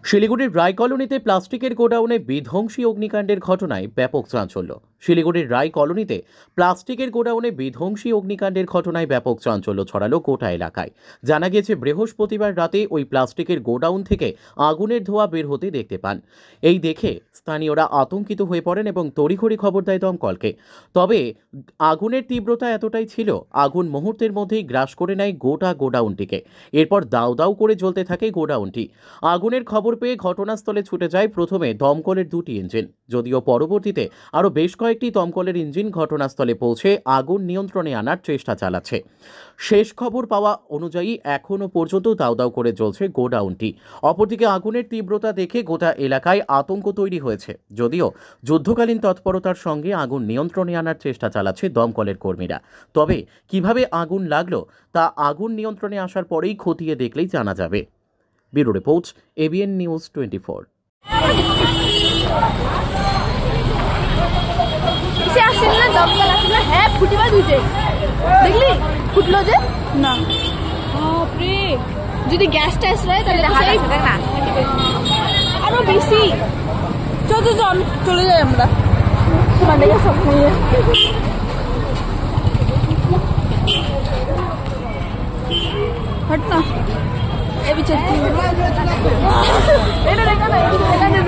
শিলিগুড়ির রায় কলোনিতে প্লাস্টিকের গোডাউনে বিধ্বংসী অগ্নিকাণ্ডের ঘটনায় ব্যাপক চাঞ্চল্য। শিলিগুড়ির রায় কলোনিতে প্লাস্টিকের গোডাউনে বিধ্বংসী অগ্নিকাণ্ডের ঘটনায় ব্যাপক চাঞ্চল্য ছড়ালো গোটা এলাকায়। জানা গেছে বৃহস্পতিবার রাতে ওই প্লাস্টিকের গোডাউন থেকে আগুনের ধোঁয়া বের হতে দেখতে পান। এই দেখে স্থানীয়রা আতঙ্কিত হয়ে পড়েন এবং তড়িঘড়ি খবর দেয় দমকলকে। তবে আগুনের তীব্রতা এতটাই ছিল, আগুন মুহূর্তের মধ্যেই গ্রাস করে নেয় গোটা গোডাউনটিকে। এরপর দাউ দাউ করে জ্বলতে থাকে গোডাউনটি। আগুনের খবর পেয়ে ঘটনাস্থলে ছুটে যায় প্রথমে দমকলের দুটি ইঞ্জিন, যদিও পরবর্তীতে আরও বেশ কয়েকটি দমকলের ইঞ্জিন ঘটনাস্থলে পৌঁছে আগুন নিয়ন্ত্রণে আনার চেষ্টা চালাচ্ছে। শেষ খবর পাওয়া অনুযায়ী এখনও পর্যন্ত দাউ দাউ করে জ্বলছে গোডাউনটি। অপরদিকে আগুনের তীব্রতা দেখে গোটা এলাকায় আতঙ্ক তৈরি হয়েছে, যদিও যুদ্ধকালীন তৎপরতার সঙ্গে আগুন নিয়ন্ত্রণে আনার চেষ্টা চালাচ্ছে দমকলের কর্মীরা। তবে কিভাবে আগুন লাগলো তা আগুন নিয়ন্ত্রণে আসার পরেই খতিয়ে দেখলেই জানা যাবে। Bureau report, ABN news 24। হ্যাঁ ফুটিবা দুইটে দেখলি ফুটলো যে না বাপরে, যদি গ্যাস ট্যাস রয় তাহলে না আরো বেশি। চল আমি চলে যাই, আমরা সব নিয়ে হট না এ বিচে এটা দেখা না এটা